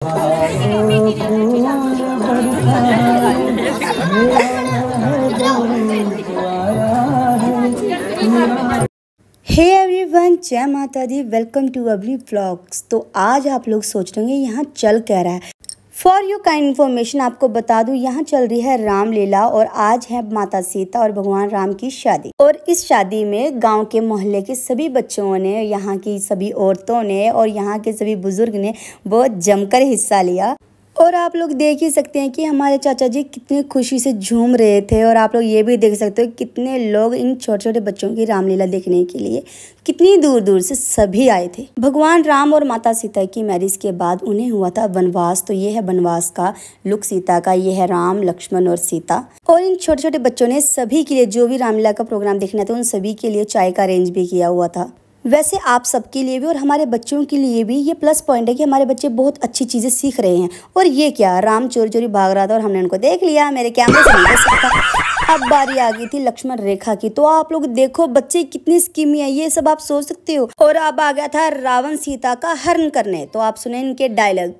हे everyone, जय माता दी। Welcome to Avli vlogs. तो आज आप लोग सोच रहे होंगे यहाँ चल क्या रहा है। फॉर यू काइंड इन्फॉर्मेशन आपको बता दूं, यहाँ चल रही है रामलीला और आज है माता सीता और भगवान राम की शादी। और इस शादी में गांव के मोहल्ले के सभी बच्चों ने, यहाँ की सभी औरतों ने और यहाँ के सभी बुजुर्ग ने बहुत जमकर हिस्सा लिया। और आप लोग देख ही सकते हैं कि हमारे चाचा जी कितनी खुशी से झूम रहे थे। और आप लोग ये भी देख सकते हो कितने लोग इन छोटे छोटे बच्चों की रामलीला देखने के लिए कितनी दूर दूर से सभी आए थे। भगवान राम और माता सीता की मैरिज के बाद उन्हें हुआ था वनवास। तो ये है वनवास का लुक सीता का, ये है राम, लक्ष्मण और सीता। और इन छोटे छोटे बच्चों ने सभी के लिए जो भी रामलीला का प्रोग्राम देखना था उन सभी के लिए चाय का अरेंज भी किया हुआ था। वैसे आप सबके लिए भी और हमारे बच्चों के लिए भी ये प्लस पॉइंट है कि हमारे बच्चे बहुत अच्छी चीज़ें सीख रहे हैं। और ये क्या, राम चोरी चोरी भाग रहा था और हमने उनको देख लिया, मेरे कैमरे से नहीं देख सकता। अब बारी आ गई थी लक्ष्मण रेखा की। तो आप लोग देखो बच्चे कितनी स्कीमी है, ये सब आप सोच सकते हो। और अब आ गया था रावण सीता का हरण करने। तो आप सुने इनके डायलॉग।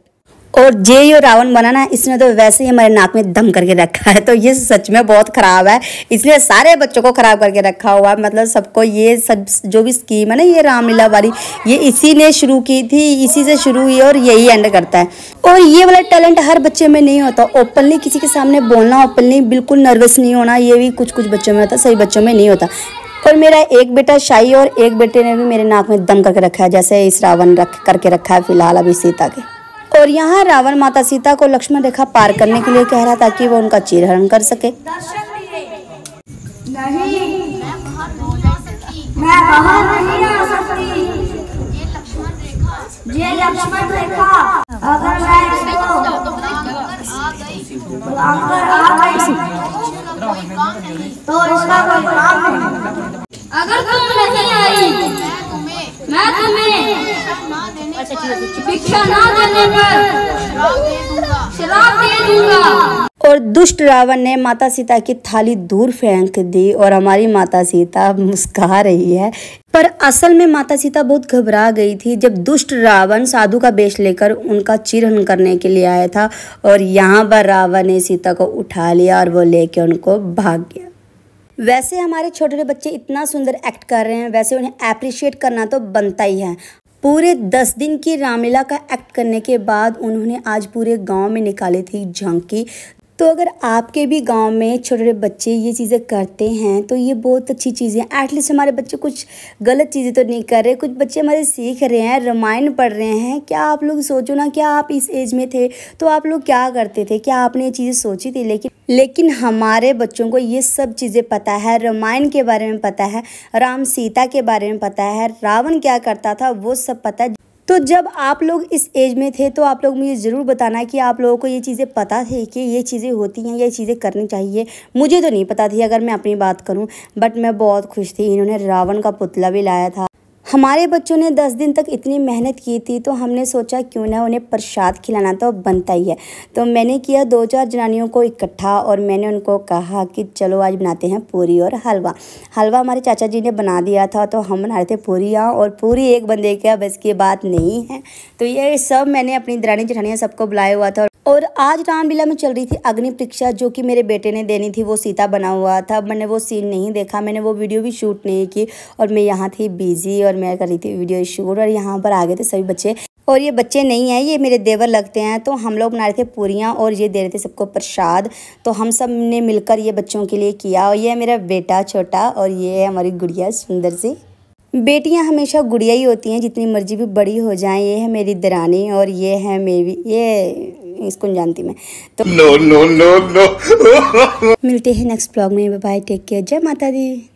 और ये रावण बना ना, इसने तो वैसे ही हमारे नाक में दम करके रखा है। तो ये सच में बहुत खराब है, इसलिए सारे बच्चों को खराब करके रखा हुआ है। मतलब सबको ये सब जो भी स्कीम है ना, ये रामलीला वाली, ये इसी ने शुरू की थी, इसी से शुरू हुई और यही एंड करता है। और ये वाला टैलेंट हर बच्चे में नहीं होता। ओपनली किसी के सामने बोलना, ओपनली बिल्कुल नर्वस नहीं होना, ये भी कुछ कुछ बच्चों में होता, सभी बच्चों में नहीं होता। और मेरा एक बेटा शाही और एक बेटे ने भी मेरे नाक में दम करके रखा है, जैसे इस रावण करके रखा है फिलहाल अभी सीता के। और यहाँ रावण माता सीता को लक्ष्मण रेखा पार करने के लिए कह रहा था कि वो उनका चीरहरण कर सके। नहीं, मैं बाहर नहीं आ सकती। ये लक्ष्मण रेखा अगर मैं इसको बुलाकर आ गई तो इसका कोई काम नहीं। अगर तुम नहीं आई मैं तुम्हें भिक्षा ना देने पर श्राप दे दूंगा। और दुष्ट रावण ने माता सीता की थाली दूर फेंक दी और हमारी माता सीता मुस्कुरा रही है। पर असल में माता सीता बहुत घबरा गई थी जब दुष्ट रावण साधु का वेश लेकर उनका चीरहरण करने के लिए आया था। और यहाँ पर रावण ने सीता को उठा लिया और वो लेके उनको भाग गया। वैसे हमारे छोटे छोटे बच्चे इतना सुंदर एक्ट कर रहे हैं, वैसे उन्हें अप्रिशिएट करना तो बनता ही है। पूरे 10 दिन की रामलीला का एक्ट करने के बाद उन्होंने आज पूरे गांव में निकाली थी झांकी। तो अगर आपके भी गांव में छोटे छोटे बच्चे ये चीज़ें करते हैं तो ये बहुत अच्छी चीज़ें हैं। एटलीस्ट हमारे बच्चे कुछ गलत चीज़ें तो नहीं कर रहे, कुछ बच्चे हमारे सीख रहे हैं, रामायण पढ़ रहे हैं। क्या आप लोग सोचो ना, क्या आप इस एज में थे तो आप लोग क्या करते थे, क्या आपने ये चीज़ें सोची थी? लेकिन हमारे बच्चों को ये सब चीज़ें पता है, रामायण के बारे में पता है, राम सीता के बारे में पता है, रावण क्या करता था वो सब पता है। तो जब आप लोग इस एज में थे तो आप लोग मुझे ज़रूर बताना कि आप लोगों को ये चीज़ें पता थी कि ये चीज़ें होती हैं, ये चीज़ें करनी चाहिए। मुझे तो नहीं पता थी अगर मैं अपनी बात करूं, बट मैं बहुत खुश थी। इन्होंने रावण का पुतला भी लाया था। हमारे बच्चों ने 10 दिन तक इतनी मेहनत की थी तो हमने सोचा क्यों ना उन्हें प्रसाद खिलाना तो बनता ही है। तो मैंने किया 2-4 जनानियों को इकट्ठा और मैंने उनको कहा कि चलो आज बनाते हैं पूरी और हलवा। हलवा हमारे चाचा जी ने बना दिया था तो हम बना रहे थे पूरियाँ। और पूरी एक बंदे का बस की बात नहीं है, तो ये सब मैंने अपनी दरानी जेठानियाँ सबको बुलाया हुआ था। और आज रामलीला में चल रही थी अग्नि परीक्षा, जो कि मेरे बेटे ने देनी थी। वो सीता बना हुआ था, मैंने वो सीन नहीं देखा, मैंने वो वीडियो भी शूट नहीं की। और मैं यहाँ थी बिजी और मैं कर रही थी वीडियो शूट। और यहाँ पर आ गए थे सभी बच्चे। और ये बच्चे नहीं हैं, ये मेरे देवर लगते हैं। तो हम लोग बना रहे थे पूरियाँ और ये दे रहे थे सबको प्रसाद। तो हम सब ने मिलकर ये बच्चों के लिए किया। और ये है मेरा बेटा छोटा और ये है हमारी गुड़िया सुंदर सी। बेटियां हमेशा गुड़िया ही होती हैं, जितनी मर्जी भी बड़ी हो जाएं। ये है मेरी दरानी और ये है मेरी, ये इसको नहीं जानती मैं तो। No no no no. मिलते हैं नेक्स्ट ब्लॉग में। बाय बाय, टेक केयर, जय माता दी।